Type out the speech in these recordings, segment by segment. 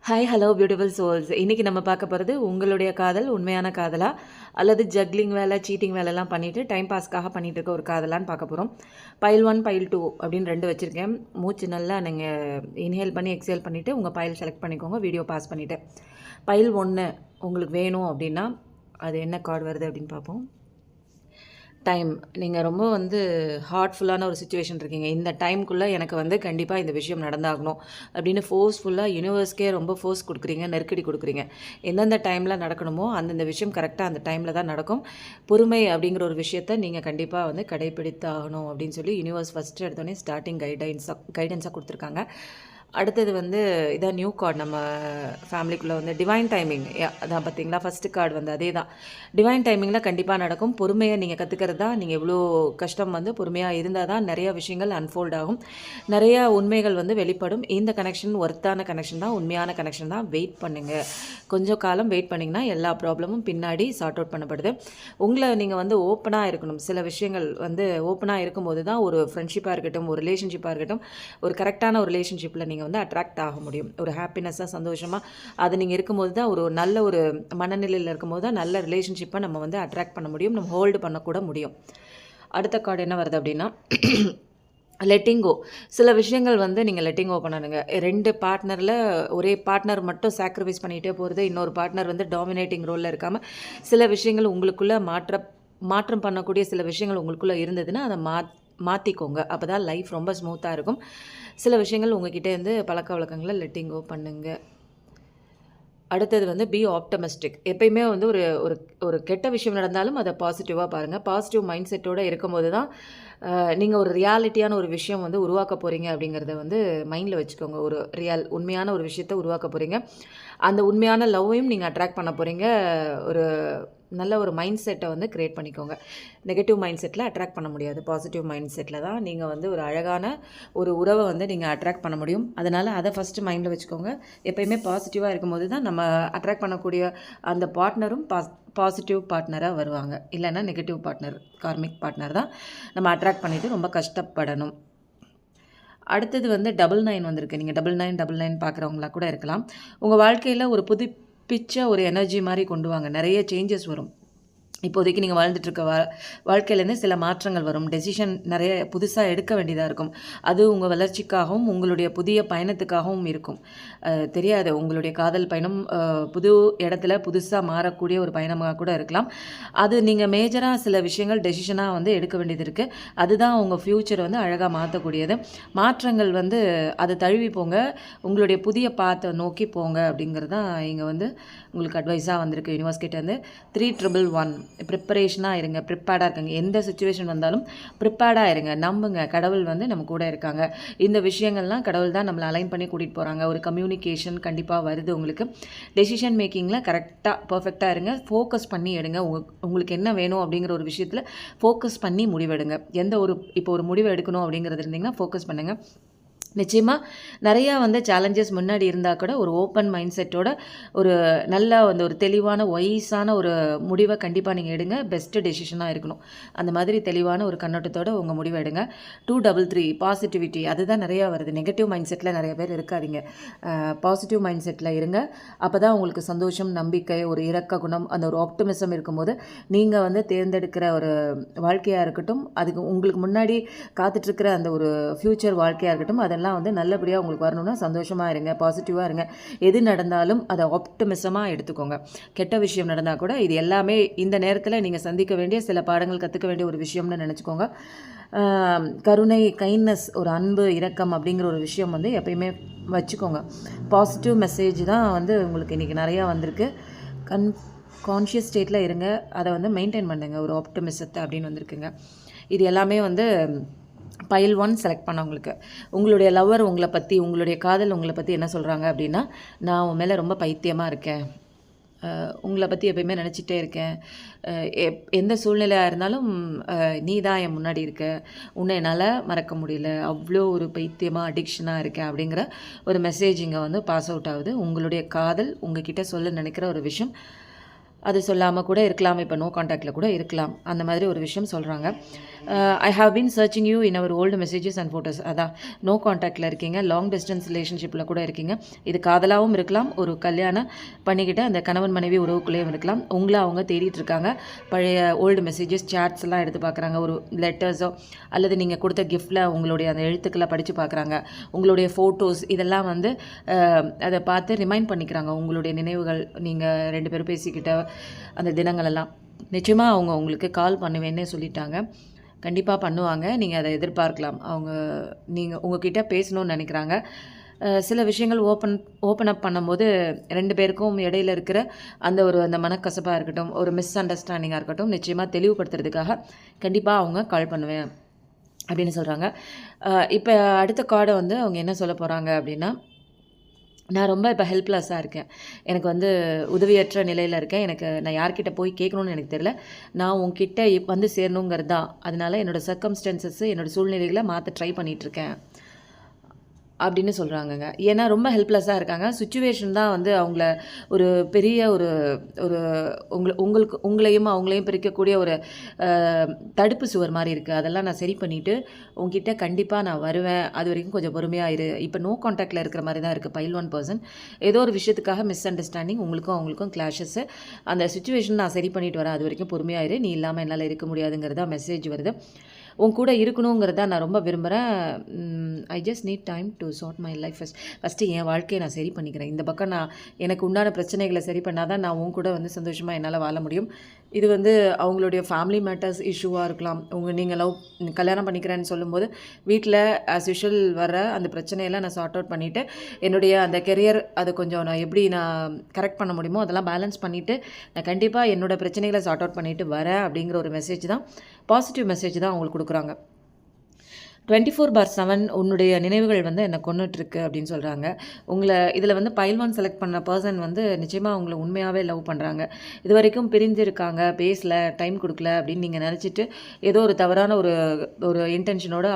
Hi hello beautiful souls. இன்றைக்கி நம்ம பார்க்க போகிறது உங்களுடைய காதல் உண்மையான காதலா அல்லது ஜக்லிங் வேலை சீட்டிங் வேலைலாம் பண்ணிவிட்டு டைம் பாஸ்க்காக பண்ணிகிட்டு இருக்க ஒரு காதலான்னு பார்க்க போகிறோம். பைல் 1 பைல் 2 அப்படின்னு 2 வச்சுருக்கேன். மூச்சு நல்லா நீங்கள் இன்ஹேல் பண்ணி எக்ஸேல் பண்ணிவிட்டு உங்கள் பைல் செலக்ட் பண்ணிக்கோங்க. வீடியோ பாஸ் பண்ணிவிட்டு பைல் 1 உங்களுக்கு வேணும் அப்படின்னா அது என்ன கார்டு வருது அப்படின்னு பார்ப்போம். டைம். நீங்கள் ரொம்ப ஹார்ட்ஃபுல்லான ஒரு சுச்சுவேஷன் இருக்கீங்க. இந்த டைம்குள்ளே எனக்கு கண்டிப்பாக இந்த விஷயம் நடந்தாகணும் அப்படின்னு ஃபோர்ஸ்ஃபுல்லாக யூனிவர்ஸ்க்கே ரொம்ப ஃபோர்ஸ் கொடுக்குறீங்க, நெருக்கடி கொடுக்குறீங்க. எந்தெந்த டைமில் நடக்கணுமோ அந்தந்த விஷயம் கரெக்டாக அந்த டைமில் தான் நடக்கும். பொறுமை அப்படிங்கிற ஒரு விஷயத்தை நீங்கள் கண்டிப்பாக கடைப்பிடித்தாகணும் அப்படின்னு சொல்லி யூனிவர்ஸ் ஃபஸ்ட்டு எடுத்தோடனே ஸ்டார்டிங் கைடன்ஸாக கொடுத்துருக்காங்க. அடுத்தது இதான் நியூ கார்டு நம்ம ஃபேமிலிக்குள்ளே டிவைன் டைமிங். அதான் பார்த்தீங்களா, ஃபஸ்ட்டு கார்டு அதே தான். டிவைன் டைமிங்கில் கண்டிப்பாக நடக்கும். பொறுமையை நீங்கள் கற்றுக்கிறது தான். நீங்கள் எவ்வளோ கஷ்டம் பொறுமையாக இருந்தால் தான் நிறையா விஷயங்கள் அன்ஃபோல்ட் ஆகும், நிறையா உண்மைகள் வெளிப்படும். இந்த கனெக்ஷன் ஒர்த்தான கனெக்ஷன் தான், உண்மையான கனெக்ஷன் தான். வெயிட் பண்ணுங்கள், கொஞ்சம் காலம் வெயிட் பண்ணிங்கன்னா எல்லா ப்ராப்ளமும் பின்னாடி சார்ட் அவுட் பண்ணப்படுது. உங்களை நீங்கள் ஓப்பனாக இருக்கணும். சில விஷயங்கள் ஓப்பனாக இருக்கும்போது தான் ஒரு ஃப்ரெண்ட்ஷிப்பாக இருக்கட்டும், ஒரு ரிலேஷன்ஷிப்பாக இருக்கட்டும், ஒரு கரெக்டான ஒரு ரிலேஷன்ஷிப்பில் நீங்கள் அட்ராக்ட் ஆக முடியும். ஒரு ஹாப்பினஸ்ஸாக சந்தோஷமாக அது நீங்கள் இருக்கும்போது தான், ஒரு நல்ல ஒரு மனநிலையில் இருக்கும்போது தான் நல்ல ரிலேஷன்ஷிப்பை நம்ம அட்ராக்ட் பண்ண முடியும், நம்ம ஹோல்டு பண்ணக்கூட முடியும். அடுத்த கார்டு என்ன வருது அப்படின்னா லெட்டிங்கோ. சில விஷயங்கள் நீங்கள் லெட்டிங்கோ பண்ணணுங்க. 2 பார்ட்னரில் ஒரே பார்ட்னர் மட்டும் சாக்ரிஃபைஸ் பண்ணிகிட்டே போகிறது, இன்னொரு பார்ட்னர் டாமினேட்டிங் ரோலில் இருக்காமல் சில விஷயங்கள் உங்களுக்குள்ளே மாற்றம் பண்ணக்கூடிய சில விஷயங்கள் உங்களுக்குள்ளே இருந்ததுன்னா அதை மாற்றிக்கோங்க. அப்போ தான் லைஃப் ரொம்ப ஸ்மூத்தாக இருக்கும். சில விஷயங்கள் உங்ககிட்டேருந்து பழக்க வழக்கங்களை லெட்டிங்கோ பண்ணுங்க. அடுத்தது பி ஆப்டமிஸ்டிக். எப்பயுமே ஒரு ஒரு ஒரு கெட்ட விஷயம் நடந்தாலும் அதை பாசிட்டிவாக பாருங்கள். பாசிட்டிவ் மைண்ட் செட்டோடு இருக்கும்போது தான் நீங்கள் ஒரு ரியாலிட்டியான ஒரு விஷயம் உருவாக்க போகிறீங்க அப்படிங்கிறத மைண்டில் வச்சுக்கோங்க. ஒரு உண்மையான ஒரு விஷயத்தை உருவாக்க போகிறீங்க. அந்த உண்மையான லவ்வையும் நீங்கள் அட்ராக்ட் பண்ண போகிறீங்க. ஒரு நல்ல ஒரு மைண்ட் செட்டை க்ரியேட் பண்ணிக்கோங்க. நெகட்டிவ் மைண்ட் செட்டில் அட்ராக்ட் பண்ண முடியாது. பாசிட்டிவ் மைண்ட் செட்டில் தான் நீங்கள் ஒரு அழகான ஒரு உறவை நீங்கள் அட்ராக்ட் பண்ண முடியும். அதனால் அதை ஃபஸ்ட்டு மைண்டில் வச்சுக்கோங்க. எப்பயுமே பாசிட்டிவாக இருக்கும்போது தான் நம்ம அட்ராக்ட் பண்ணக்கூடிய அந்த பார்ட்னரும் பாசிட்டிவ் பார்ட்னராக வருவாங்க. இல்லைன்னா நெகட்டிவ் பார்ட்னர், கார்மிக் பார்ட்னர் தான் நம்ம அட்ராக்ட் பண்ணிவிட்டு ரொம்ப கஷ்டப்படணும். அடுத்தது டபுள் 9 வந்திருக்கு. நீங்கள் 9999 பார்க்குறவங்களா கூட இருக்கலாம். உங்கள் வாழ்க்கையில் ஒரு புதுப்பிச்ச ஒரு எனர்ஜி மாதிரி கொண்டு வாங்க. நிறைய சேஞ்சஸ் வரும். இப்போதைக்கு நீங்கள் வாழ்ந்துட்டுருக்க வாழ்க்கையிலேருந்து சில மாற்றங்கள் வரும். டெசிஷன் நிறைய புதுசாக எடுக்க வேண்டியதாக இருக்கும். அது உங்கள் வளர்ச்சிக்காகவும் உங்களுடைய புதிய பயணத்துக்காகவும் இருக்கும். தெரியாது, உங்களுடைய காதல் பயணம் புது இடத்துல புதுசாக மாறக்கூடிய ஒரு பயணமாக கூட இருக்கலாம். அது நீங்கள் மேஜராக சில விஷயங்கள் டெசிஷனாக எடுக்க வேண்டியது இருக்குது. அதுதான் உங்கள் ஃப்யூச்சரை அழகாக மாற்றக்கூடியது. மாற்றங்கள் அதை தழுவி போங்க, உங்களுடைய புதிய பாத்தை நோக்கி போங்க அப்படிங்கிறது தான் இங்கே உங்களுக்கு அட்வைஸாக வந்திருக்கு யூனிவர்ஸ் கிட்டேருந்து. 311 ப்ரிப்பரேஷனாக இருங்க, ப்ரிப்பேர்டாக இருக்காங்க. எந்த சுச்சுவேஷன் வந்தாலும் ப்ரிப்பேர்டாக இருங்க. நம்புங்க, கடவுள் நம்ம கூட இருக்காங்க. இந்த விஷயங்கள்லாம் கடவுள் தான் நம்மளை அலைன் பண்ணி கூட்டிகிட்டு போகிறாங்க. ஒரு கம்யூனிகேஷன் கண்டிப்பாக வருது உங்களுக்கு. டெசிஷன் மேக்கிங்கில் கரெக்டாக பர்ஃபெக்டாக இருங்க. ஃபோக்கஸ் பண்ணி எடுங்க. உங்களுக்கு என்ன வேணும் அப்படிங்கிற ஒரு விஷயத்தில் ஃபோக்கஸ் பண்ணி முடிவெடுங்க. இப்போ ஒரு முடிவு எடுக்கணும் அப்படிங்கிறது இருந்தீங்கன்னா ஃபோக்கஸ் பண்ணுங்கள். நிச்சயமாக நிறையா சேலஞ்சஸ் முன்னாடி இருந்தால் கூட ஒரு ஓப்பன் மைண்ட் செட்டோட ஒரு நல்லா ஒரு தெளிவான வைஸான ஒரு முடிவை கண்டிப்பாக நீங்கள் எடுங்க. பெஸ்ட்டு டெசிஷனாக இருக்கணும். அந்த மாதிரி தெளிவான ஒரு கண்ணோட்டத்தோடு உங்கள் முடிவை எடுங்க. 233 பாசிட்டிவிட்டி. அதுதான் நிறையா வருது. நெகட்டிவ் மைண்ட் செட்டில் நிறைய பேர் இருக்காதீங்க. பாசிட்டிவ் மைண்ட் செட்டில் இருங்க. அப்போ தான் உங்களுக்கு சந்தோஷம், நம்பிக்கை, ஒரு இரக்க குணம், அந்த ஒரு ஆப்டிமிசம் இருக்கும்போது நீங்கள் தேர்ந்தெடுக்கிற ஒரு வாழ்க்கையாக இருக்கட்டும், அதுக்கு உங்களுக்கு முன்னாடி காத்துட்ருக்கிற அந்த ஒரு ஃப்யூச்சர் வாழ்க்கையாக இருக்கட்டும், அதெல்லாம் நல்லபடியாக உங்களுக்கு வரணும்னா சந்தோஷமாக இருங்க, பாசிட்டிவாக இருங்க. எது நடந்தாலும் அதை ஆப்டிமிசமாக எடுத்துக்கோங்க. கெட்ட விஷயம் நடந்தால் கூட இது எல்லாமே இந்த நேரத்தில் நீங்கள் சந்திக்க வேண்டிய சில பாடங்கள், கற்றுக்க வேண்டிய ஒரு விஷயம்னு நினச்சிக்கோங்க. கருணை, கைண்ட்னஸ், ஒரு அன்பு, இரக்கம் அப்படிங்கிற ஒரு விஷயம் எப்பயுமே வச்சுக்கோங்க. பாசிட்டிவ் மெசேஜ் தான் உங்களுக்கு இன்றைக்கி நிறையா வந்திருக்கு. கான்ஷியஸ் ஸ்டேட்டில் இருங்க, அதை மெயின்டைன் பண்ணுங்க, ஒரு ஆப்டிமிசத்தை அப்படின்னு வந்திருக்குங்க. இது எல்லாமே பைல் 1 செலக்ட் பண்ணவங்களுக்கு உங்களுடைய லவ்வர் உங்களை பற்றி, உங்களுடைய காதல் உங்களை பற்றி என்ன சொல்கிறாங்க அப்படின்னா, நான் உன் மேலே ரொம்ப பைத்தியமாக இருக்கேன், உங்களை பற்றி எப்பயுமே நினச்சிட்டே இருக்கேன், எந்த சூழ்நிலையாக இருந்தாலும் நீ தான் என் முன்னாடி இருக்க, உன்னை என்னால் மறக்க முடியல, அவ்வளோ ஒரு பைத்தியமாக அடிக்ஷனாக இருக்கேன் அப்படிங்கிற ஒரு மெசேஜ் இங்கே பாஸ் அவுட் ஆகுது. உங்களுடைய காதல் உங்ககிட்ட சொல்ல நினைக்கிற ஒரு விஷயம் அது சொல்லாமல் கூட இருக்கலாம், இப்போ நோ காண்டாக்டில் கூட இருக்கலாம். அந்த மாதிரி ஒரு விஷயம் சொல்கிறாங்க. I have been searching you in our old messages and photos. அதான் நோ காண்டாக்டில் இருக்கீங்க, லாங் டிஸ்டன்ஸ் ரிலேஷன்ஷிப்பில் கூட இருக்கீங்க. இது காதலாகவும் இருக்கலாம், ஒரு கல்யாணம் பண்ணிக்கிட்ட அந்த கணவன் மனைவி உறவுக்குள்ளேயும் இருக்கலாம். உங்களை அவங்க தேடிட்டு இருக்காங்க. பழைய ஓல்டு மெசேஜஸ் சேட்ஸ் எல்லாம் எடுத்து பார்க்குறாங்க, ஒரு லெட்டர்ஸோ அல்லது நீங்கள் கொடுத்த கிஃப்டில் உங்களுடைய அந்த எழுத்துக்களை படித்து பார்க்குறாங்க. உங்களுடைய ஃபோட்டோஸ் இதெல்லாம் வந்து அதை பார்த்து ரிமைண்ட் பண்ணிக்கிறாங்க. உங்களுடைய நினைவுகள், நீங்கள் 2 பேரும் பேசிக்கிட்ட அந்த தினங்களெல்லாம். நிச்சயமாக அவங்க உங்களுக்கு கால் பண்ணுவேன்னு சொல்லிட்டாங்க. கண்டிப்பாக பண்ணுவாங்க. நீங்கள் அதை எதிர்பார்க்கலாம். நீங்கள் உங்ககிட்ட பேசணும்னு நினைக்கிறாங்க. சில விஷயங்கள் ஓப்பன் அப் பண்ணும்போது 2 பேருக்கும் இடையில இருக்கிற அந்த மனக்கசப்பாக இருக்கட்டும், ஒரு மிஸ் அண்டர்ஸ்டாண்டிங்காக இருக்கட்டும், நிச்சயமாக தெளிவுபடுத்துறதுக்காக கண்டிப்பாக அவங்க கால் பண்ணுவேன் அப்படின்னு சொல்கிறாங்க. இப்போ அடுத்த கார்டை வந்து அவங்க என்ன சொல்ல போகிறாங்க அப்படின்னா, நான் ரொம்ப இப்போ ஹெல்ப்லெஸ்ஸாக இருக்கேன். எனக்கு வந்து உதவியற்ற நிலையில் இருக்கேன். நான் யார்கிட்ட போய் கேட்கணும்னு எனக்கு தெரியல. நான் உங்ககிட்ட வந்து சேரணுங்கிறது தான். அதனால என்னோடய சர்க்கம்ஸ்டன்சஸ், என்னோடய சூழ்நிலைகளை மாற்ற ட்ரை பண்ணிகிட்ருக்கேன் அப்படின்னு சொல்கிறாங்கங்க. ஏன்னா ரொம்ப ஹெல்ப்லெஸ்ஸாக இருக்காங்க. சுச்சுவேஷன் தான் வந்து அவங்கள ஒரு பெரிய ஒரு ஒரு உங்களையும் அவங்களையும் பிரிக்கக்கூடிய ஒரு தடுப்பு சுவர் மாதிரி இருக்குது. அதெல்லாம் நான் சரி பண்ணிவிட்டு உங்ககிட்ட கண்டிப்பாக நான் வருவேன். அது வரைக்கும் கொஞ்சம் பொறுமையாக இரு. இப்போ நோ காண்டாக்டில் இருக்கிற மாதிரி தான் இருக்குது பைல் 1 பர்சன். ஏதோ ஒரு விஷயத்துக்காக மிஸ் அண்டர்ஸ்டாண்டிங், உங்களுக்கும் அவங்களுக்கும் கிளாஷஸ்ஸு. அந்த சுச்சுவேஷன் நான் சரி பண்ணிட்டு வரேன். அது வரைக்கும் பொறுமையாக இரு. நீ இல்லாமல் என்னால் இருக்க முடியாதுங்கிறதா மெசேஜ் வருது. உன் கூட இருக்கணுங்கிறத நான் ரொம்ப விரும்புகிறேன். I just need time to sort my life first என் வாழ்க்கையை நான் சரி பண்ணிக்கிறேன். இந்த பக்கம் எனக்கு உண்டான பிரச்சனைகளை சரி பண்ணால் தான் நான் உன் கூட வந்து சந்தோஷமாக என்னால் வாழ முடியும். இது வந்து அவங்களுடைய ஃபேமிலி மேட்டர்ஸ் இஷ்யூவாக இருக்கலாம். நீங்கள் கல்யாணம் பண்ணிக்கிறேன்னு சொல்லும்போது வீட்டில் ஆஸ் யூஷுவல் வர அந்த பிரச்சனையெல்லாம் நான் சார்ட் அவுட் பண்ணிவிட்டு என்னுடைய அந்த கெரியர் அது கொஞ்சம் நான் எப்படி நான் கரெக்ட் பண்ண முடியுமோ அதெல்லாம் பேலன்ஸ் பண்ணிவிட்டு நான் கண்டிப்பாக என்னோடய பிரச்சனைகளை சார்ட் அவுட் பண்ணிவிட்டு வரேன் அப்படிங்கிற ஒரு மெசேஜ் தான், பாசிட்டிவ் மெசேஜ் தான் அவங்களுக்கு கொடுக்குறாங்க. 24/7 உன்னுடைய நினைவுகள் வந்து என்னை கொன்னுட்ருக்கு அப்படின்னு சொல்கிறாங்க. இதில் வந்து பைல் 1 செலக்ட் பண்ண பர்சன் வந்து நிச்சயமாக அவங்கள உண்மையாகவே லவ் பண்ணுறாங்க. இது வரைக்கும் பிரிஞ்சிருக்காங்க, பேசல, டைம் கொடுக்கல அப்படின்னு நீங்கள் நினச்சிட்டு ஏதோ ஒரு தவறான ஒரு இன்டென்ஷனோடு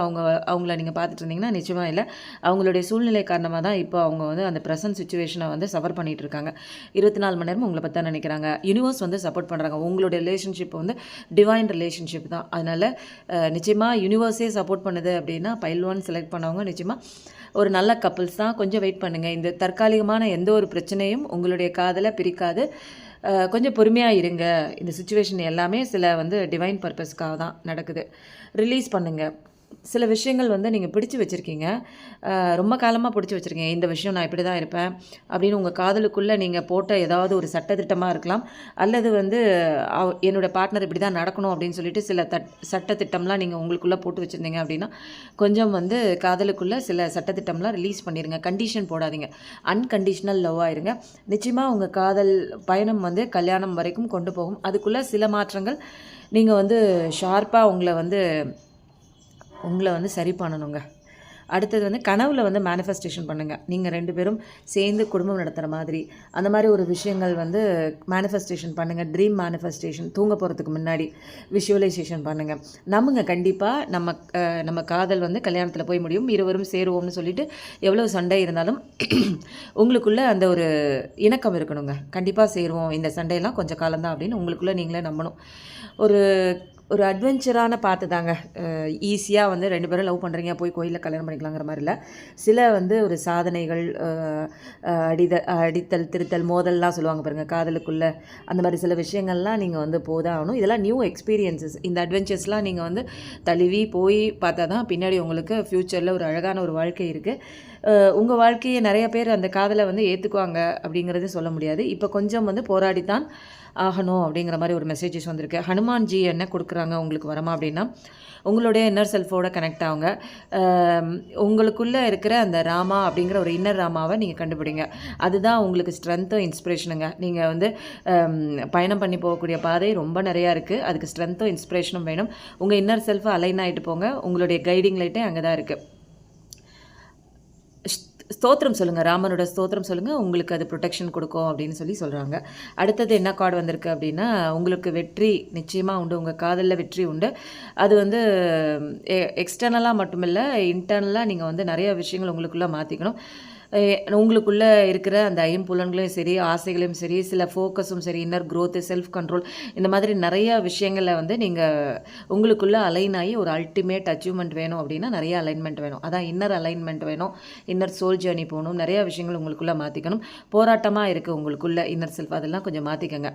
அவங்கள நீங்கள் பார்த்துட்டு இருந்தீங்கன்னா நிச்சயமாக இல்லை. அவங்களுடைய சூழ்நிலை காரணமாக தான் இப்போ அவங்க வந்து அந்த ப்ரெசன்ட் சுச்சுவேஷனை வந்து சஃபர் பண்ணிகிட்டு இருக்காங்க. 24 மணி நேரமும் உங்களை பற்றி தான் நினைக்கிறாங்க. யூனிவர்ஸ் வந்து சப்போர்ட் பண்ணுறாங்க. உங்களுடைய ரிலேஷன்ஷிப் வந்து டிவைன் ரிலேஷன்ஷிப் தான். அதனால் நிச்சயமாக யூனிவர்ஸே சப்போர்ட் பண்ணுது அப்படின்னா பைல் 1 செலக்ட் பண்ணவங்க நிச்சயமாக ஒரு நல்ல கப்புள்ஸ் தான். கொஞ்சம் வெயிட் பண்ணுங்கள். இந்த தற்காலிகமான எந்த ஒரு பிரச்சனையும் உங்களுடைய காதலை பிரிக்காது. கொஞ்சம் பொறுமையாக இருங்க. இந்த சுச்சுவேஷன் எல்லாமே சில வந்து டிவைன் பர்பஸ்க்காக தான் நடக்குது. ரிலீஸ் பண்ணுங்கள். சில விஷயங்கள் வந்து நீங்கள் பிடிச்சி வச்சுருக்கீங்க, ரொம்ப காலமாக பிடிச்சி வச்சுருக்கீங்க. இந்த விஷயம் நான் இப்படி தான் இருப்பேன் அப்படின்னு உங்கள் காதலுக்குள்ளே நீங்கள் போட்ட ஏதாவது ஒரு சட்டத்திட்டமாக இருக்கலாம். அல்லது வந்து என்னோடய பார்ட்னர் இப்படி தான் நடக்கணும் அப்படின்னு சொல்லிட்டு சில சட்டத்திட்டம்லாம் நீங்கள் உங்களுக்குள்ளே போட்டு வச்சுருந்தீங்க அப்படின்னா கொஞ்சம் வந்து காதலுக்குள்ளே சில சட்டத்திட்டம்லாம் ரிலீஸ் பண்ணிடுங்க. கண்டிஷன் போடாதீங்க. அன்கண்டிஷ்னல் லவ் ஆயிருங்க. நிச்சயமாக உங்கள் காதல் பயணம் வந்து கல்யாணம் வரைக்கும் கொண்டு போகும். அதுக்குள்ளே சில மாற்றங்கள் நீங்கள் வந்து ஷார்ப்பாக உங்களை வந்து சரி பண்ணணுங்க. அடுத்தது வந்து கனவில் வந்து மேனிஃபெஸ்டேஷன் பண்ணுங்கள். நீங்கள் 2 பேரும் சேர்ந்து குடும்பம் நடத்துகிற மாதிரி அந்த மாதிரி ஒரு விஷயங்கள் வந்து மேனிஃபெஸ்டேஷன் பண்ணுங்கள். ட்ரீம் மேனிஃபெஸ்டேஷன், தூங்க போகிறதுக்கு முன்னாடி விஷுவலைசேஷன் பண்ணுங்கள். நம்புங்க, கண்டிப்பாக நம்ம காதல் வந்து கல்யாணத்தில் போய் முடியும். இருவரும் சேருவோம்னு சொல்லிட்டு எவ்வளோ சண்டை இருந்தாலும் உங்களுக்குள்ளே அந்த ஒரு இணக்கம் இருக்கணுங்க. கண்டிப்பாக சேருவோம், இந்த சண்டையெல்லாம் கொஞ்சம் காலம்தான் அப்படின்னு உங்களுக்குள்ளே நீங்களே நம்பணும். ஒரு அட்வென்ச்சரான பார்த்து தாங்க. ஈஸியாக வந்து 2 பேரும் லவ் பண்ணுறீங்க, போய் கோயிலில் கல்யாணம் பண்ணிக்கலாங்கிற மாதிரி இல்லை. சில வந்து ஒரு சாதனைகள், அடித்தல் திருத்தல் மோதல்லாம் சொல்லுவாங்க பாருங்கள் காதலுக்குள்ளே. அந்த மாதிரி சில விஷயங்கள்லாம் நீங்கள் வந்து போதான் ஆகணும். இதெல்லாம் நியூ எக்ஸ்பீரியன்ஸஸ். இந்த அட்வென்ச்சர்ஸ்லாம் நீங்கள் வந்து தழுவி போய் பார்த்தா தான் பின்னாடி உங்களுக்கு ஃப்யூச்சரில் ஒரு அழகான ஒரு வாழ்க்கை இருக்குது. உங்கள் வாழ்க்கையை நிறைய பேர் அந்த காதலை வந்து ஏற்றுக்குவாங்க அப்படிங்கிறது சொல்ல முடியாது. இப்போ கொஞ்சம் வந்து போராடித்தான் ஆகணும் அப்படிங்கிற மாதிரி ஒரு மெசேஜஸ் வந்திருக்கு. ஹனுமான்ஜி என்ன கொடுக்குறாங்க உங்களுக்கு வரமா அப்படின்னா, உங்களுடைய இன்னர் செல்ஃபோட கனெக்ட் ஆகுங்க. உங்களுக்குள்ளே இருக்கிற அந்த ராமா அப்படிங்கிற ஒரு இன்னர் ராமாவை நீங்கள் கண்டுபிடிங்க. அதுதான் உங்களுக்கு ஸ்ட்ரென்த்தும் இன்ஸ்பிரேஷனுங்க. நீங்கள் வந்து பயணம் பண்ணி போகக்கூடிய பாதை ரொம்ப நிறையா இருக்குது. அதுக்கு ஸ்ட்ரென்த்தும் இன்ஸ்பிரேஷனும் வேணும். உங்கள் இன்னர் செல்ஃபை அலைன் ஆகிட்டு போங்க. உங்களுடைய கைடிங் லைட்டே அங்கே தான் இருக்குது. ஸ்தோத்திரம் சொல்லுங்கள், ராமனோட ஸ்தோத்திரம் சொல்லுங்கள், உங்களுக்கு அது ப்ரொடெக்ஷன் கொடுக்கும் அப்படின்னு சொல்கிறாங்க. அடுத்தது என்ன கார்டு வந்திருக்கு அப்படின்னா, உங்களுக்கு வெற்றி நிச்சயமாக உண்டு. உங்கள் காதலில் வெற்றி உண்டு. அது வந்து எக்ஸ்டர்னலாக மட்டுமில்லை, இன்டர்னலாக நீங்கள் வந்து நிறைய விஷயங்கள் உங்களுக்குள்ளே மாற்றிக்கணும். உங்களுக்குள்ளே இருக்கிற அந்த ஐம்புலன்களையும் சரி, ஆசைகளையும் சரி, சில ஃபோக்கஸும் சரி, இன்னர் க்ரோத்து, செல்ஃப் கண்ட்ரோல் இந்த மாதிரி நிறையா விஷயங்கள வந்து நீங்கள் உங்களுக்குள்ளே அலைன் ஆகி ஒரு அல்டிமேட் அச்சீவ்மெண்ட் வேணும் அப்படின்னா நிறைய அலைன்மெண்ட் வேணும். அதான் இன்னர் அலைன்மெண்ட் வேணும். இன்னர் சோல் ஜேர்னி போகணும். நிறையா விஷயங்கள் உங்களுக்குள்ளே மாற்றிக்கணும். போராட்டமாக இருக்குது உங்களுக்குள்ளே இன்னர் செல்ஃப், அதெல்லாம் கொஞ்சம் மாற்றிக்கங்க.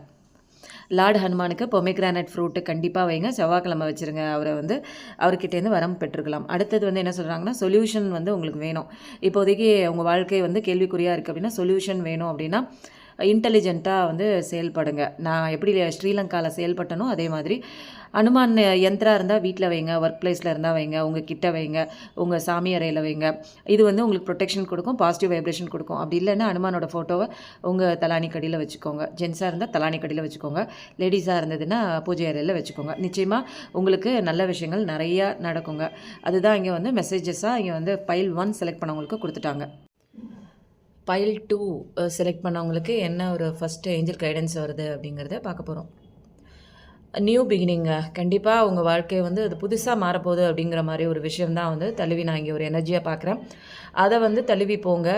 லார்ட் ஹனுமானுக்கு பொமிக்ரானட் ஃப்ரூட்டு கண்டிப்பாக வைங்க. செவ்வாய்க்கிழமை வச்சுருங்க. அவர்கிட்டேருந்து வரம் பெற்றுக்கலாம். அடுத்தது வந்து என்ன சொல்கிறாங்கன்னா, சொல்யூஷன் வந்து உங்களுக்கு வேணும். இப்போதைக்கு உங்கள் வாழ்க்கை வந்து கேள்விக்குறியாக இருக்குது அப்படின்னா, சொல்யூஷன் வேணும் அப்படின்னா இன்டெலிஜென்ட்டாக வந்து செயல்படுங்க. நான் எப்படி ஸ்ரீலங்காவில் செயல்பட்டனோ அதே மாதிரி அனுமான் யந்திரா இருந்தால் வீட்டில் வைங்க, ஒர்க் பிளேஸில் இருந்தால் வைங்க, உங்கள் கிட்ட வைங்க, உங்கள் சாமி அறையில் வைங்க. இது வந்து உங்களுக்கு ப்ரொடெக்ஷன் கொடுக்கும், பாசிட்டிவ் வைப்ரேஷன் கொடுக்கும். அப்படி இல்லைன்னா அனுமானோட ஃபோட்டோவை உங்கள் தலானி கடியில் வச்சுக்கோங்க. ஜென்ஸாக இருந்தால் தலானி கடியில் வச்சுக்கோங்க. லேடிஸாக இருந்ததுன்னா பூஜை அறையில் வச்சுக்கோங்க. நிச்சயமாக உங்களுக்கு நல்ல விஷயங்கள் நிறையா நடக்குங்க. அதுதான் இங்கே வந்து மெசேஜஸாக இங்கே வந்து பைல் 1 செலக்ட் பண்ணவங்களுக்கு கொடுத்துட்டாங்க. பைல் 2 செலக்ட் பண்ணவங்களுக்கு என்ன ஒரு ஃபஸ்ட்டு ஏஞ்சல் கைடன்ஸ் வருது அப்படிங்கிறத பார்க்க போகிறோம். நியூ பிகினிங்க. கண்டிப்பாக உங்கள் வாழ்க்கை வந்து அது புதுசாக மாறப்போகுது அப்படிங்கிற மாதிரி ஒரு விஷயம் தான் வந்து தழுவி நான் இங்கே ஒரு எனர்ஜியாக பார்க்குறேன். அதை வந்து தழுவி போங்க.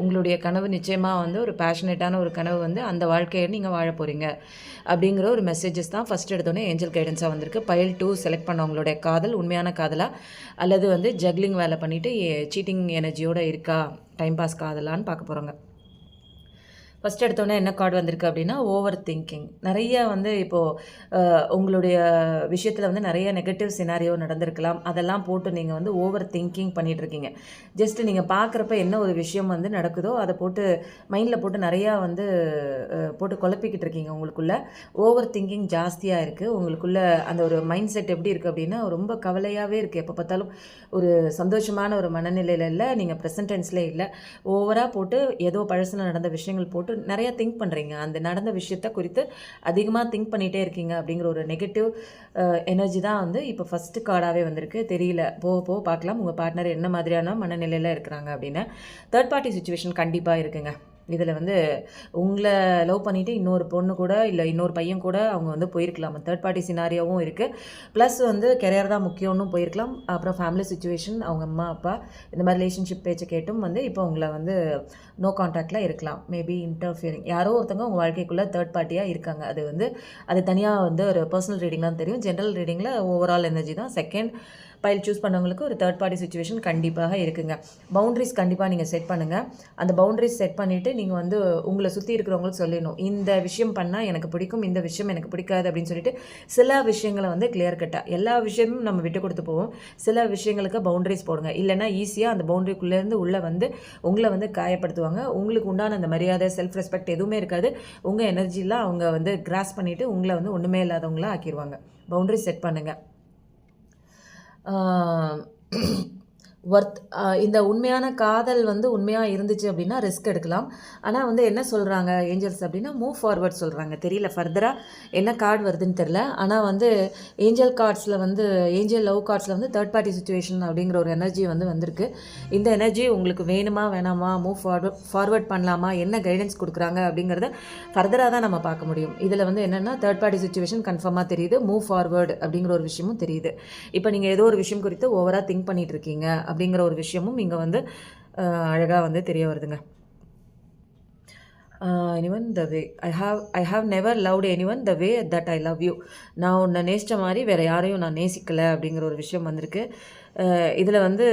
உங்களுடைய கனவு நிச்சயமாக வந்து ஒரு பேஷனேட்டான ஒரு கனவு வந்து அந்த வாழ்க்கையை நீங்கள் வாழ போகிறீங்க அப்படிங்கிற ஒரு மெசேஜஸ் தான் ஃபஸ்ட் எடுத்தோடனே ஏஞ்சல் கைடன்ஸாக வந்திருக்கு. பைல் 2 செலக்ட் பண்ணவங்களுடைய காதல் உண்மையான காதலா அல்லது வந்து ஜக்லிங் வேலை பண்ணிவிட்டு சீட்டிங் எனர்ஜியோடு இருக்கா, டைம் பாஸ் காதலான்னு பார்க்க போகிறோங்க. ஃபஸ்ட் எடுத்தோன்னே என்ன கார்டு வந்திருக்கு அப்படின்னா ஓவர் திங்கிங். நிறைய வந்து இப்போது உங்களுடைய விஷயத்தில் வந்து நிறைய நெகட்டிவ் சினாரியோ நடந்திருக்கலாம். அதெல்லாம் போட்டு நீங்கள் வந்து ஓவர் திங்கிங் பண்ணிகிட்ருக்கீங்க. ஜஸ்ட் நீங்கள் பார்க்குறப்ப என்ன ஒரு விஷயம் வந்து நடக்குதோ அதை போட்டு மைண்டில் போட்டு நிறையா வந்து போட்டு குழப்பிக்கிட்டு இருக்கீங்க. உங்களுக்குள்ளே ஓவர் திங்கிங் ஜாஸ்தியாக இருக்குது. உங்களுக்குள்ளே அந்த ஒரு மைண்ட் செட் எப்படி இருக்குது அப்படின்னா ரொம்ப கவலையாகவே இருக்குது. எப்போ பார்த்தாலும் ஒரு சந்தோஷமான ஒரு மனநிலையில் இல்லை, நீங்கள் ப்ரெசன்ட் டென்ஸ்லேயே இல்லை. ஓவராக போட்டு ஏதோ பழசில் நடந்த விஷயங்கள் போட்டு நிறையா திங்க் பண்ணுறீங்க. அந்த நடந்த விஷயத்தை குறித்து அதிகமாக திங்க் பண்ணிகிட்டே இருக்கீங்க அப்படிங்கிற ஒரு நெகட்டிவ் எனர்ஜி தான் வந்து இப்போ ஃபஸ்ட்டு கார்டாகவே வந்திருக்கு. தெரியல, போக போக பார்க்கலாம் உங்கள் பார்ட்னர் என்ன மாதிரியான மனநிலையில் இருக்கிறாங்க அப்படின்னு. தேர்ட் பார்ட்டி சுச்சுவேஷன் கண்டிப்பாக இருக்குங்க. இதில் வந்து உங்களை லவ் பண்ணிவிட்டு இன்னொரு பொண்ணு கூட இல்லை இன்னொரு பையன் கூட அவங்க வந்து போயிருக்கலாம். தேர்ட் பார்ட்டி சினாரியாவும் இருக்குது. ப்ளஸ் வந்து கெரியர் தான் முக்கியம்னு போயிருக்கலாம். அப்புறம் ஃபேமிலி சுச்சுவேஷன், அவங்க அம்மா அப்பா இந்த மாதிரி ரிலேஷன்ஷிப் பேச்சை கேட்டும் வந்து இப்போ உங்களை வந்து நோ கான்டாக்டில் இருக்கலாம். மேபி இன்டர்ஃபியரிங் யாரோ ஒருத்தவங்க உங்கள் வாழ்க்கைக்குள்ளே தேர்ட் பார்ட்டியாக இருக்காங்க. அது தனியாக வந்து ஒரு பர்சனல் ரீடிங் தான் தெரியும். ஜென்ரல் ரீடிங்கில் ஓவரால் எனர்ஜி தான். செகண்ட் பைல் சூஸ் பண்ணவங்களுக்கு ஒரு தேர்ட் பார்ட்டி சுச்சுவேஷன் கண்டிப்பாக இருக்குங்க. பவுண்ட்ரிஸ் கண்டிப்பாக நீங்கள் செட் பண்ணுங்கள். அந்த பவுண்ட்ரிஸ் செட் பண்ணிவிட்டு நீங்கள் வந்து உங்களை சுற்றி இருக்கிறவங்களுக்கு சொல்லணும், இந்த விஷயம் பண்ணால் எனக்கு பிடிக்கும், இந்த விஷயம் எனக்கு பிடிக்காது அப்படின்னு சொல்லிட்டு சில விஷயங்களை வந்து கிளியர் கட்டாக எல்லா விஷயமும் நம்ம விட்டு கொடுத்து போவோம். சில விஷயங்களுக்கு பவுண்ட்ரிஸ் போடுங்க. இல்லைனா ஈஸியாக அந்த பவுண்ட்ரிக்குள்ளேருந்து உள்ளே வந்து உங்களை வந்து காயப்படுத்துவாங்க. உங்களுக்கு உண்டான அந்த மரியாதை, செல்ஃப் ரெஸ்பெக்ட் எதுவுமே இருக்காது. உங்கள் எனர்ஜிலாம் அவங்க வந்து கிராஸ் பண்ணிவிட்டு உங்களை வந்து ஒன்றுமே இல்லாதவங்களாக ஆக்கிடுவாங்க. பவுண்ட்ரிஸ் செட் பண்ணுங்கள். இந்த உண்மையான காதல் வந்து உண்மையாக இருந்துச்சு அப்படின்னா ரிஸ்க் எடுக்கலாம். ஆனால் வந்து என்ன சொல்கிறாங்க ஏஞ்சல்ஸ் அப்படின்னா மூவ் ஃபார்வர்ட் சொல்கிறாங்க. தெரியல ஃபர்தராக என்ன கார்டு வருதுன்னு தெரில. ஆனால் வந்து ஏஞ்சல் லவ் கார்ட்ஸில் வந்து தேர்ட் பார்ட்டி சுச்சுவேஷன் அப்படிங்கிற ஒரு எனர்ஜி வந்து வந்திருக்கு. இந்த எனர்ஜி உங்களுக்கு வேணுமா வேணாமா, மூவ் ஃபார்வர்ட் பண்ணலாமா, என்ன கைடன்ஸ் கொடுக்குறாங்க அப்படிங்கிறத ஃபர்தராக தான் நம்ம பார்க்க முடியும். இதில் வந்து என்னென்னா தேர்ட் பார்ட்டி சுச்சுவேஷன் கன்ஃபார்மாக தெரியுது, மூவ் ஃபார்வர்டு அப்படிங்கிற ஒரு விஷயமும் தெரியுது. இப்போ நீங்கள் ஏதோ ஒரு விஷயம் குறித்து ஓவராக திங்க் பண்ணிகிட்டு இருக்கீங்க அப்படிங்கிற ஒரு விஷயமும் இங்கே வந்து அழகாக வந்து தெரிய வருதுங்க. anyone the way I have never loved anyone the way that I love you. நான் உன்னை நேசித்த மாதிரி வேறு யாரையும் நான் நேசிக்கலை அப்படிங்கிற ஒரு விஷயம் வந்திருக்கு. இதில் வந்து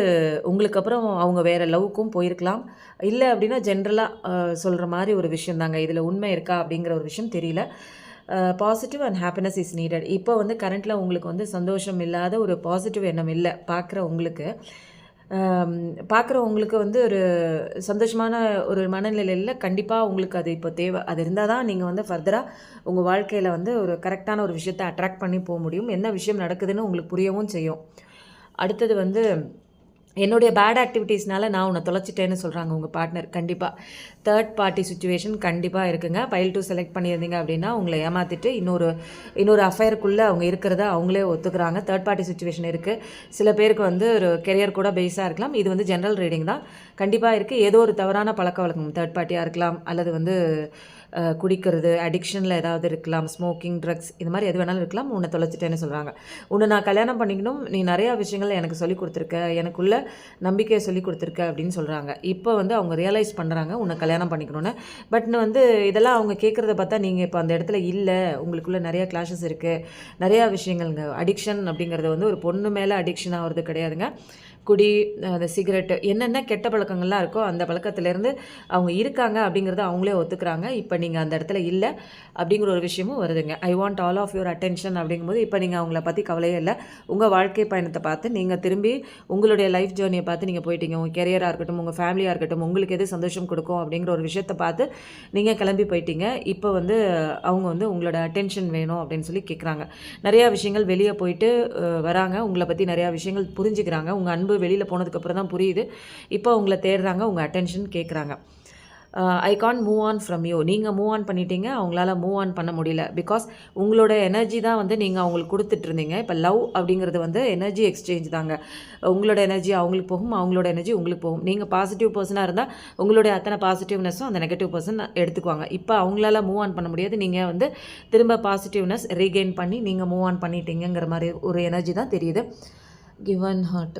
உங்களுக்கு அப்புறம் அவங்க வேறு லவ்வுக்கும் போயிருக்கலாம். இல்லை அப்படின்னா ஜென்ரலாக சொல்கிற மாதிரி ஒரு விஷயம் தாங்க. இதில் உண்மை இருக்கா அப்படிங்கிற ஒரு விஷயம் தெரியல. Positive and happiness is needed. இப்போ வந்து கரண்ட்டில் உங்களுக்கு வந்து சந்தோஷம் இல்லாத ஒரு பாசிட்டிவ் எண்ணம் இல்லை. பார்க்குறவங்களுக்கு வந்து ஒரு சந்தோஷமான ஒரு மனநிலையில் கண்டிப்பாக உங்களுக்கு அது இப்போ தேவை. அது இருந்தால் தான் நீங்கள் வந்து ஃபர்தராக உங்கள் வாழ்க்கையில் வந்து ஒரு கரெக்டான ஒரு விஷயத்தை அட்ராக்ட் பண்ணி போக முடியும். என்ன விஷயம் நடக்குதுன்னு உங்களுக்கு புரியவும் செய்யும். அடுத்தது வந்து என்னுடைய பேட் ஆக்டிவிட்டீஸ்னால நான் உன்னை தொலைச்சிட்டேன்னு சொல்கிறாங்க உங்கள் பார்ட்னர். கண்டிப்பாக தேர்ட் பார்ட்டி சுச்சுவேஷன் கண்டிப்பாக இருக்குங்க. பைல் 2 செலக்ட் பண்ணியிருந்தீங்க அப்படின்னா உங்களை ஏமாற்றிட்டு இன்னொரு அஃபேருக்குள்ளே அவங்க இருக்கிறத அவங்களே ஒத்துக்கிறாங்க. தேர்ட் பார்ட்டி சுச்சுவேஷன் இருக்குது. சில பேருக்கு வந்து ஒரு கெரியர் கூட பேஸாக இருக்கலாம். இது வந்து ஜென்ரல் ரீடிங் தான். கண்டிப்பாக இருக்குது. ஏதோ ஒரு தவறான பழக்க வழக்கம் தேர்ட் பார்ட்டியாக இருக்கலாம், அல்லது வந்து குடிக்கிறது, அடிக்ஷனில் ஏதாவது இருக்கலாம், ஸ்மோக்கிங், ட்ரக்ஸ், இது மாதிரி எது வேணாலும் இருக்கலாம். உன்னை தொலைச்சிட்டேன்னு சொல்கிறாங்க. உன்னை நான் கல்யாணம் பண்ணிக்கணும், நீ நிறையா விஷயங்கள் எனக்கு சொல்லிக் கொடுத்துருக்க, எனக்குள்ளே நம்பிக்கையை சொல்லி கொடுத்துருக்க அப்படின்னு சொல்கிறாங்க. இப்போ வந்து அவங்க ரியலைஸ் பண்ணுறாங்க உன்னை கல்யாணம் பண்ணிக்கணும்னு. பட் வந்து இதெல்லாம் அவங்க கேட்குறத பார்த்தா நீங்கள் இப்போ அந்த இடத்துல இல்லை, உங்களுக்குள்ளே நிறையா கிளாஷஸ் இருக்குது, நிறையா விஷயங்கள்ங்க. அடிக்ஷன் அப்படிங்கிறது வந்து ஒரு பொண்ணு மேலே அடிக்ஷன் ஆகிறது கிடையாதுங்க. குடி, அந்த சிகரெட்டு, என்னென்ன கெட்ட பழக்கங்கள்லாம் இருக்கோ அந்த பழக்கத்துலேருந்து அவங்க இருக்காங்க அப்படிங்கிறத அவங்களே ஒத்துக்கிறாங்க. இப்போ நீங்கள் அந்த இடத்துல இல்லை அப்படிங்கிற ஒரு விஷயமும் வருதுங்க. I want all of your attention அப்படிங்கும்போது இப்போ நீங்கள் அவங்கள பற்றி கவலையே இல்லை. உங்கள் வாழ்க்கை பயணத்தை பார்த்து நீங்கள் திரும்பி உங்களுடைய லைஃப் ஜேர்னியை பார்த்து நீங்கள் போயிட்டீங்க. உங்கள் கெரியராக இருக்கட்டும், உங்கள் ஃபேமிலியாக இருக்கட்டும், உங்களுக்கு எது சந்தோஷம் கொடுக்கும் அப்படிங்கிற ஒரு விஷயத்தை பார்த்து நீங்கள் கிளம்பி போயிட்டீங்க. இப்போ வந்து அவங்க வந்து உங்களோட அட்டென்ஷன் வேணும் அப்படின்னு சொல்லி கேட்குறாங்க. நிறையா விஷயங்கள் வெளியே போயிட்டு வராங்க, உங்களை பற்றி நிறையா விஷயங்கள் புரிஞ்சுக்கிறாங்க. உங்கள் அன்பு வெளியில் போனதுக்கப்புறம் தான் புரியுது. இப்போ உங்களை தேடுறாங்க, உங்கள் அட்டென்ஷன் கேட்குறாங்க. I can't move on from you. நீங்கள் மூவ் ஆன் பண்ணிட்டீங்க, அவங்களால மூவ் ஆன் பண்ண முடியல. பிகாஸ் உங்களோட எனர்ஜி தான் வந்து நீங்கள் அவங்களுக்கு கொடுத்துட்ருந்தீங்க. இப்போ லவ் அப்படிங்கிறது வந்து எனர்ஜி எக்ஸ்சேஞ்ச் தாங்க. உங்களோட எனர்ஜி அவங்களுக்கு போகும், அவங்களோட எனர்ஜி உங்களுக்கு போகும். நீங்கள் பாசிட்டிவ் பர்சனாக இருந்தால் உங்களுடைய அத்தனை பாசிட்டிவ்னஸும் அந்த நெகட்டிவ் பர்சன் எடுத்துக்குவாங்க. இப்போ அவங்களால மூவ் ஆன் பண்ண முடியாது. நீங்கள் வந்து திரும்ப பாசிட்டிவ்னஸ் ரீகெயின் பண்ணி நீங்கள் மூவ் ஆன் பண்ணிட்டீங்கிற மாதிரி ஒரு எனர்ஜி தான் தெரியுது. Given heart.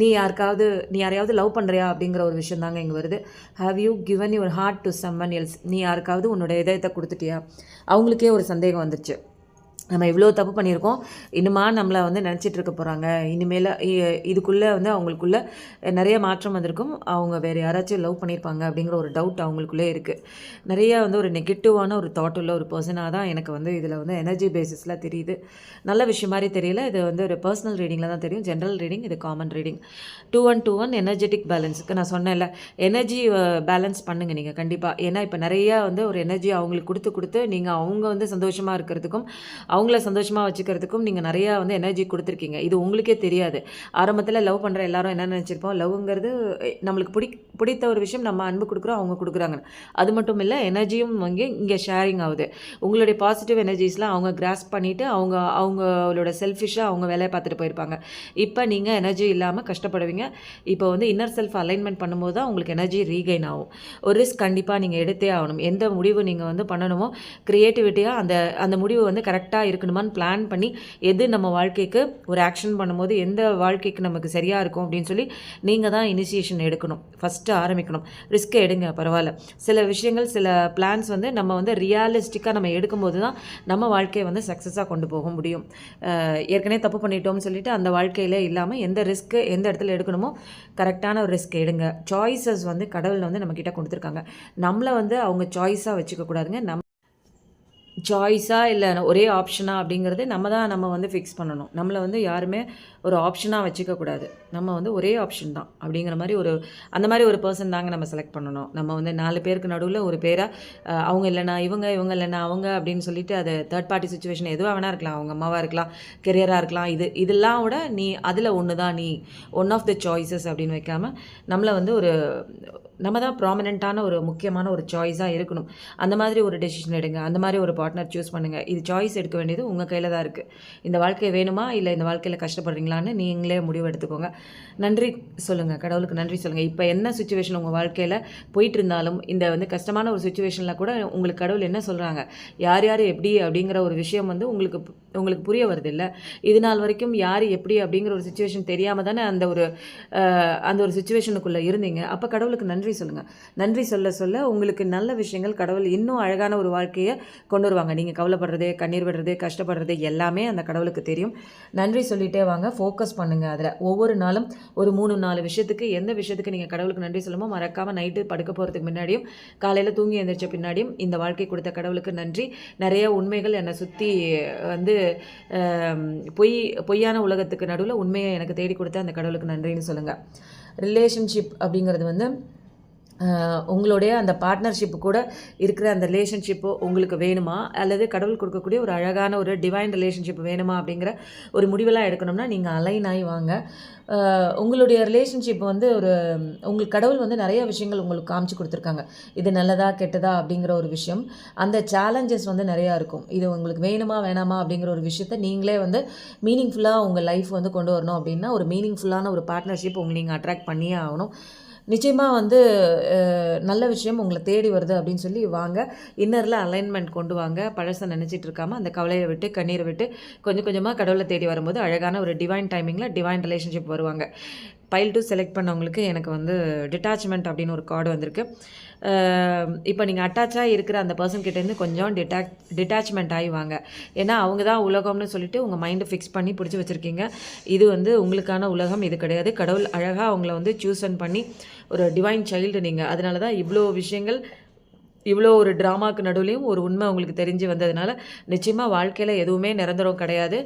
நீ யாரையாவது லவ் பண்ணுறியா அப்படிங்கிற ஒரு விஷயம் தாங்க இங்கே வருது. Have you given your heart to someone else? நீ யாருக்காவது உன்னோட இதயத்தை கொடுத்துட்டியா? அவங்களுக்கே ஒரு சந்தேகம் வந்துச்சு. நம்ம இவ்வளோ தப்பு பண்ணியிருக்கோம், இன்னுமா நம்மளை வந்து நினச்சிட்டு இருக்க போகிறாங்க, இனிமேல் இதுக்குள்ளே வந்து அவங்களுக்குள்ளே நிறைய மாற்றம் வந்திருக்கும், அவங்க வேறு யாராச்சும் லவ் பண்ணியிருப்பாங்க அப்படிங்கிற ஒரு டவுட் அவங்களுக்குள்ளே இருக்குது. நிறையா வந்து ஒரு நெகட்டிவான ஒரு தாட் உள்ள ஒரு பர்சனாக தான் எனக்கு வந்து இதில் வந்து எனர்ஜி பேசிஸில் தெரியுது. நல்ல விஷயம் மாதிரி தெரியல. இது வந்து ஒரு பர்சனல் ரீடிங்கில் தான் தெரியும். ஜென்ரல் ரீடிங், இது காமன் ரீடிங். 2-1-2-1 எனர்ஜெட்டிக் பேலன்ஸுக்கு நான் சொன்னேன்ல, எனர்ஜி பேலன்ஸ் பண்ணுங்கள் நீங்கள் கண்டிப்பாக. ஏன்னா இப்போ நிறையா வந்து ஒரு எனர்ஜி அவங்களுக்கு கொடுத்து நீங்கள் அவங்க வந்து சந்தோஷமாக இருக்கிறதுக்கும் அவங்கள சந்தோஷமாக வச்சுக்கிறதுக்கும் நீங்கள் நிறையா வந்து எனர்ஜி கொடுத்துருக்கீங்க. இது உங்களுக்கே தெரியாது. ஆரம்பத்தில் லவ் பண்ணுற எல்லாரும் என்ன நினச்சிருப்போம், லவ்ங்கிறது நம்மளுக்கு பிடித்த ஒரு விஷயம், நம்ம அன்பு கொடுக்குறோம், அவங்க கொடுக்குறாங்க. அது மட்டும் இல்லை, எனர்ஜியும் இங்கே ஷேரிங் ஆகுது. உங்களுடைய பாசிட்டிவ் எனர்ஜிஸ்லாம் அவங்க கிராஸ்ப் பண்ணிவிட்டு அவங்களோட செல்ஃபிஷாக அவங்க வேலையை பார்த்துட்டு போயிருப்பாங்க. இப்போ நீங்கள் எனர்ஜி இல்லாமல் கஷ்டப்படுவீங்க. இப்போ வந்து இன்னர் செல்ஃப் அலைன்மெண்ட் பண்ணும்போது தான் உங்களுக்கு எனர்ஜி ரீகெயின் ஆகும். ஒரு ரிஸ்க் கண்டிப்பாக நீங்கள் எடுத்தே ஆகணும். எந்த முடிவு நீங்கள் வந்து பண்ணணுமோ க்ரியேட்டிவிட்டியாக அந்த முடிவு வந்து கரெக்டாக இருக்கணுமான்னு பிளான் பண்ணி, எது நம்ம வாழ்க்கைக்கு ஒரு ஆக்ஷன் பண்ணும்போது எந்த வாழ்க்கைக்கு நமக்கு சரியாக இருக்கும் அப்படின்னு சொல்லி நீங்கள் தான் இனிஷியேஷன் எடுக்கணும். ஃபஸ்ட்டு ஆரம்பிக்கணும். ரிஸ்க்கை எடுங்க, பரவாயில்ல. சில விஷயங்கள், சில பிளான்ஸ் வந்து நம்ம வந்து ரியாலிஸ்டிக்காக நம்ம எடுக்கும்போது தான் நம்ம வாழ்க்கையை வந்து சக்ஸஸாக கொண்டு போக முடியும். ஏற்கனவே தப்பு பண்ணிட்டோம்னு சொல்லிட்டு அந்த வாழ்க்கையில் இல்லாமல் எந்த ரிஸ்க்கு எந்த இடத்துல எடுக்கணுமோ கரெக்டான ஒரு ரிஸ்க் எடுங்க. சாய்ஸஸ் வந்து கடவுள் வந்து நம்மக்கிட்ட கொடுத்துருக்காங்க. நம்மளை வந்து அவங்க சாய்ஸாக வச்சுக்கக்கூடாதுங்க. சாய்ஸா இல்லை ஒரே ஆப்ஷனா அப்படிங்கிறது நம்ம வந்து ஃபிக்ஸ் பண்ணணும். நம்மளை வந்து யாருமே ஒரு ஆப்ஷனாக வச்சுக்கக்கூடாது. நம்ம வந்து ஒரே ஆப்ஷன் தான் அப்படிங்கிற மாதிரி அந்த மாதிரி ஒரு பர்சன் தாங்க நம்ம செலக்ட் பண்ணணும். நம்ம வந்து 4 பேருக்கு நடுவில் ஒரு பேராக அவங்க இல்லைனா இவங்க இல்லைனா அவங்க அப்படின்னு சொல்லிட்டு அது தேர்ட் பார்ட்டி சுச்சுவேஷன் எதுவாக வேணா இருக்கலாம். அவங்க அம்மாவாக இருக்கலாம், கெரியராக இருக்கலாம். இதெல்லாம் விட நீ அதில் ஒன்று தான், நீ ஒன் ஆஃப் த சாய்ஸஸ் அப்படின்னு வைக்காமல் நம்மளை வந்து நம்ம தான் ப்ராமினெண்ட்டான ஒரு முக்கியமான ஒரு சாய்ஸாக இருக்கணும். அந்த மாதிரி ஒரு டெசிஷன் எடுங்க. அந்த மாதிரி ஒரு பார்ட்னர் சூஸ் பண்ணுங்கள். இது சாய்ஸ் எடுக்க வேண்டியது உங்கள் கையில் தான் இருக்குது. இந்த வாழ்க்கை வேணுமா, இல்லை இந்த வாழ்க்கையில் கஷ்டப்படுறீங்களான்னு நீங்களே முடிவு எடுத்துக்கோங்க. நன்றி சொல்லுங்கள், கடவுளுக்கு நன்றி சொல்லுங்கள். இப்போ என்ன சுச்சுவேஷன் உங்கள் வாழ்க்கையில் போயிட்டு இருந்தாலும், இந்த வந்து கஷ்டமான ஒரு சுச்சுவேஷனில் கூட உங்களுக்கு கடவுள் என்ன சொல்கிறாங்க, யார் எப்படி அப்படிங்கிற ஒரு விஷயம் வந்து உங்களுக்கு புரிய வருது இல்லை. இது நாள் வரைக்கும் யார் எப்படி அப்படிங்கிற ஒரு சுச்சுவேஷன் தெரியாமல் தானே அந்த ஒரு சுச்சுவேஷனுக்குள்ளே இருந்தீங்க. அப்போ கடவுளுக்கு நன்றி சொல்லுங்கள். நன்றி சொல்ல உங்களுக்கு நல்ல விஷயங்கள் கடவுள் இன்னும் அழகான ஒரு வாழ்க்கையை கொண்டு வருவாங்க. நீங்கள் கவலைப்படுறது, கண்ணீர் விடுறது, கஷ்டப்படுறது எல்லாமே அந்த கடவுளுக்கு தெரியும். நன்றி சொல்லிகிட்டே வாங்க, ஃபோக்கஸ் பண்ணுங்கள். அதில் ஒவ்வொரு நாளும் ஒரு 3-4 விஷயத்துக்கு, எந்த விஷயத்துக்கு நீங்கள் கடவுளுக்கு நன்றி சொல்லுமோ மறக்காமல் நைட்டு படுக்க போகிறதுக்கு முன்னாடியும் காலையில் தூங்கி எழுந்திரிச்ச பின்னாடியும் இந்த வாழ்க்கை கொடுத்த கடவுளுக்கு நன்றி. நிறைய உண்மைகள் என்னை சுற்றி வந்து பொய்யான உலகத்துக்கு நடுவில் உண்மையை எனக்கு தேடி கொடுத்த அந்த கடவுளுக்கு நன்றின்னு சொல்லுங்கள். ரிலேஷன்ஷிப் அப்படிங்கிறது வந்து உங்களுடைய அந்த பார்ட்னர்ஷிப்பு கூட இருக்கிற அந்த ரிலேஷன்ஷிப்பு உங்களுக்கு வேணுமா, அல்லது கடவுள் கொடுக்கக்கூடிய ஒரு அழகான ஒரு டிவைன் ரிலேஷன்ஷிப் வேணுமா அப்படிங்கிற ஒரு முடிவெல்லாம் எடுக்கணும்னா நீங்கள் அலைன் ஆகி வாங்க. உங்களுடைய ரிலேஷன்ஷிப் வந்து உங்களுக்கு கடவுள் வந்து நிறைய விஷயங்கள் உங்களுக்கு காமிச்சு கொடுத்துருக்காங்க. இது நல்லதா கெட்டதா அப்படிங்கிற ஒரு விஷயம். அந்த சேலஞ்சஸ் வந்து நிறையா இருக்கும். இது உங்களுக்கு வேணுமா வேணாமா அப்படிங்கிற ஒரு விஷயத்த நீங்களே வந்து மீனிங்ஃபுல்லாக உங்கள் லைஃப் வந்து கொண்டு வரணும் அப்படின்னா ஒரு மீனிங்ஃபுல்லான ஒரு பார்ட்னர்ஷிப் உங்களை நீங்கள் அட்ராக்ட் பண்ணியே ஆகணும். நிச்சயமாக வந்து நல்ல விஷயம் உங்களை தேடி வருது அப்படின்னு சொல்லி வாங்க. இன்னரில் அலைன்மெண்ட் கொண்டு வாங்க. பழசை நினச்சிட்டு இருக்காமல் அந்த கவலையை விட்டு, கண்ணீரை விட்டு கொஞ்சம் கொஞ்சமாக கடவுளை தேடி வரும்போது அழகான ஒரு டிவைன் டைமிங்கில் டிவைன் ரிலேஷன்ஷிப் வருவாங்க. ஃபைல் 2 செலக்ட் பண்ணவங்களுக்கு எனக்கு வந்து டிட்டாச்மெண்ட் அப்படின்னு ஒரு கார்டு வந்திருக்கு. இப்போ நீங்கள் அட்டாச்சாக இருக்கிற அந்த பர்சன் கிட்டேருந்து கொஞ்சம் டிட்டாச்மெண்ட் ஆகி வாங்க. ஏன்னா அவங்க தான் உலகம்னு சொல்லிட்டு உங்கள் மைண்டை ஃபிக்ஸ் பண்ணி பிடிச்சி வச்சுருக்கீங்க. இது வந்து உங்களுக்கான உலகம் இது கிடையாது. கடவுள் அழகாக அவங்கள வந்து சூஸன் பண்ணி ஒரு டிவைன் சைல்டு நீங்கள். அதனால தான் இவ்வளோ விஷயங்கள் இவ்வளோ ஒரு ட்ராமாவுக்கு நடுவுலையும் ஒரு உண்மை உங்களுக்கு தெரிஞ்சு வந்ததுனால நிச்சயமாக வாழ்க்கையில் எதுவுமே நிரந்தரம் கிடையாது.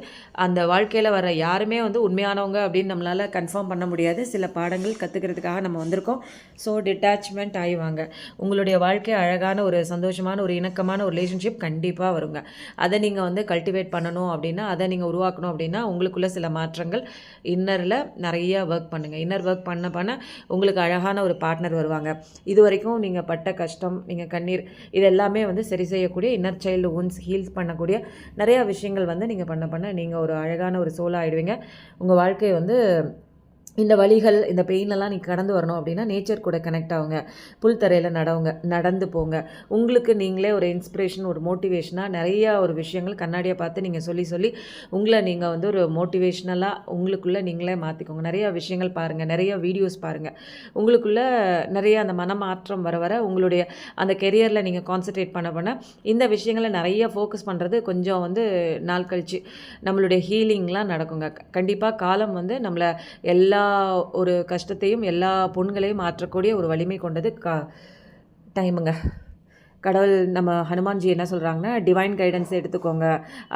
அந்த வாழ்க்கையில் வர யாருமே வந்து உண்மையானவங்க அப்படின்னு நம்மளால் கன்ஃபார்ம் பண்ண முடியாது. சில பாடங்கள் கற்றுக்கிறதுக்காக நம்ம வந்திருக்கோம். ஸோ டிட்டாச்மெண்ட் ஆகிவாங்க. உங்களுடைய வாழ்க்கை அழகான ஒரு சந்தோஷமான ஒரு இணக்கமான ஒரு ரிலேஷன்ஷிப் கண்டிப்பாக வருங்க. அதை நீங்கள் வந்து கல்டிவேட் பண்ணணும் அப்படின்னா, அதை நீங்கள் உருவாக்கணும் அப்படின்னா உங்களுக்குள்ள சில மாற்றங்கள் இன்னரில் நிறைய ஒர்க் பண்ணுங்கள். இன்னர் ஒர்க் பண்ண உங்களுக்கு அழகான ஒரு பார்ட்னர் வருவாங்க. இது வரைக்கும் நீங்கள் பட்ட கஷ்டம், நீங்கள் இது எல்லாமே வந்து சரி செய்யக்கூடிய இன்னர் சைல்டு wounds ஹீல்ஸ் பண்ணக்கூடிய நிறையா விஷயங்கள் வந்து நீங்கள் பண்ண நீங்கள் ஒரு அழகான ஒரு சோலாக ஆகிடுவீங்க. உங்கள் வாழ்க்கையை வந்து இந்த வலிகள் இந்த பெயினெல்லாம் நீங்கள் கடந்து வரணும் அப்படின்னா நேச்சர் கூட கனெக்ட் ஆகுங்க. புல்தரையில் நடந்து போங்க. உங்களுக்கு நீங்களே ஒரு இன்ஸ்பிரேஷன் ஒரு மோட்டிவேஷனாக நிறையா ஒரு விஷயங்கள் கண்ணாடியை பார்த்து நீங்கள் சொல்லி உங்களை நீங்கள் வந்து ஒரு மோட்டிவேஷ்னலாக உங்களுக்குள்ளே நீங்களே மாற்றிக்கோங்க. நிறையா விஷயங்கள் பாருங்கள், நிறையா வீடியோஸ் பாருங்கள். உங்களுக்குள்ளே நிறைய அந்த மனமாற்றம் வர உங்களுடைய அந்த கெரியரில் நீங்கள் கான்சன்ட்ரேட் பண்ண இந்த விஷயங்களை நிறைய ஃபோக்கஸ் பண்ணுறது கொஞ்சம் வந்து நாள் கழித்து நம்மளுடைய ஹீலிங்லாம் நடக்குங்க. கண்டிப்பாக காலம் வந்து நம்மளை எல்லா ஒரு கஷ்டத்தையும் எல்லா புண்களையும் மாற்றக்கூடிய ஒரு வலிமை கொண்டது டைமுங்க. கடவுள் நம்ம ஹனுமான்ஜி என்ன சொல்கிறாங்கன்னா, டிவைன் கைடன்ஸ் எடுத்துக்கோங்க.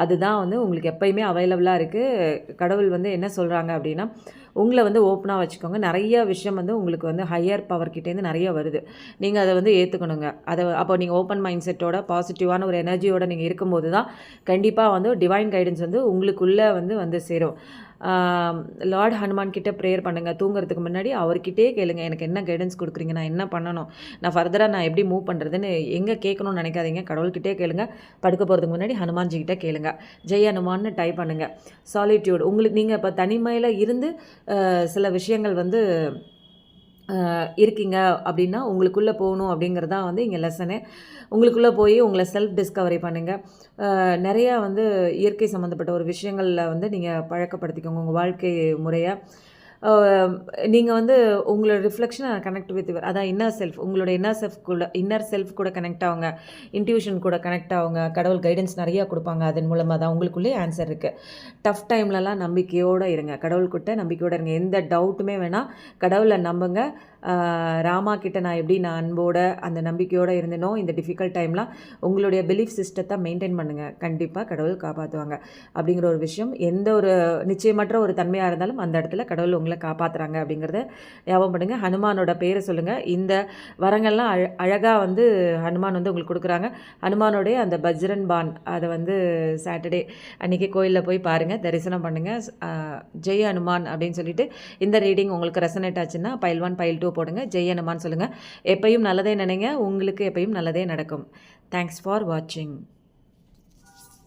அதுதான் வந்து உங்களுக்கு எப்போயுமே அவைலபிளாக இருக்குது. கடவுள் வந்து என்ன சொல்கிறாங்க அப்படின்னா, உங்களை வந்து ஓப்பனாக வச்சுக்கோங்க. நிறைய விஷயம் வந்து உங்களுக்கு வந்து ஹையர் பவர்கிட்டேருந்து நிறைய வருது. நீங்கள் அதை வந்து ஏற்றுக்கணுங்க. அப்போ நீங்கள் ஓப்பன் மைண்ட் செட்டோட பாசிட்டிவான ஒரு எனர்ஜியோடு நீங்கள் இருக்கும்போது தான் கண்டிப்பாக வந்து டிவைன் கைடன்ஸ் வந்து உங்களுக்குள்ளே வந்து சேரும். லார்ட் ஹனுமான் கிட்டே ப்ரேயர் பண்ணுங்கள். தூங்குறதுக்கு முன்னாடி அவர்கிட்டே கேளுங்க, எனக்கு என்ன கைடன்ஸ் கொடுக்குறீங்க, நான் என்ன பண்ணணும், நான் ஃபர்தராக நான் எப்படி மூவ் பண்ணுறதுன்னு எங்கே கேட்கணும்னு நினைக்காதீங்க. கடவுள்கிட்டே கேளுங்க. படுக்க போகிறதுக்கு முன்னாடி ஹனுமான்ஜி கிட்டே கேளுங்க. ஜெய் ஹனுமான்னு டைப் பண்ணுங்கள். சாலிட்யூட் உங்களுக்கு நீங்கள் இப்போ தனிமையில் இருந்து சில விஷயங்கள் வந்து இருக்கீங்க அப்படின்னா உங்களுக்குள்ளே போகணும் அப்படிங்கிறதான் வந்து இங்கே லெசனு. உங்களுக்குள்ளே போய் உங்களை செல்ஃப் டிஸ்கவரி பண்ணுங்கள். நிறையா வந்து இயற்கை சம்மந்தப்பட்ட ஒரு விஷயங்களில் வந்து நீங்கள் பழக்கப்படுத்திக்கோங்க உங்கள் வாழ்க்கை முறையை. நீங்கள் வந்து உங்களோட ரிஃப்ளெக்ஷனை கனெக்ட் வித் அதான் இன்னர் செல்ஃப். உங்களோட இன்னர் செல்ஃப் கூட கனெக்ட் ஆகுங்க. இன்ட்யூஷன் கூட கனெக்ட் ஆகுங்க. கடவுள் கைடன்ஸ் நிறையா கொடுப்பாங்க. அதன் மூலமாக தான் உங்களுக்குள்ளே ஆன்சர் இருக்குது. டஃப் டைம்லலாம் நம்பிக்கையோடு இருங்க. கடவுள்கிட்ட நம்பிக்கையோடு இருங்க. எந்த டவுட்டுமே வேணால் கடவுளை நம்புங்க. ராமா கிட்ட நான் அன்போட அந்த நம்பிக்கையோடு இருந்தேனோ இந்த டிஃபிகல்ட் டைம்லாம் உங்களுடைய பிலீஃப் சிஸ்டத்தை மெயின்டைன் பண்ணுங்கள். கண்டிப்பாக கடவுள் காப்பாற்றுவாங்க அப்படிங்கிற ஒரு விஷயம். எந்த ஒரு நிச்சயமற்ற ஒரு தன்மையாக இருந்தாலும் அந்த இடத்துல கடவுள் உங்களை காப்பாற்றுறாங்க அப்படிங்கிறத ஞாபகம் பண்ணுங்கள். ஹனுமானோட பேரை சொல்லுங்கள். இந்த வரங்கள்லாம் அழகாக வந்து ஹனுமான் வந்து உங்களுக்கு கொடுக்குறாங்க. ஹனுமானோடைய அந்த பஜ்ரன் பான் அதை வந்து சாட்டர்டே அன்றைக்கி கோயிலில் போய் பாருங்கள், தரிசனம் பண்ணுங்கள். ஜெய் ஹனுமான் அப்படின்னு சொல்லிட்டு இந்த ரீடிங் உங்களுக்கு ரெசனேட் ஆச்சுன்னா பைல் 1 பைல் 2 போடுங்க. ஜெய் ஹனுமான் சொல்லுங்கள். எப்பயும் நல்லதே நினைங்க. உங்களுக்கு எப்பயும் நல்லதே நடக்கும். தேங்க்ஸ் ஃபார் வாட்சிங்.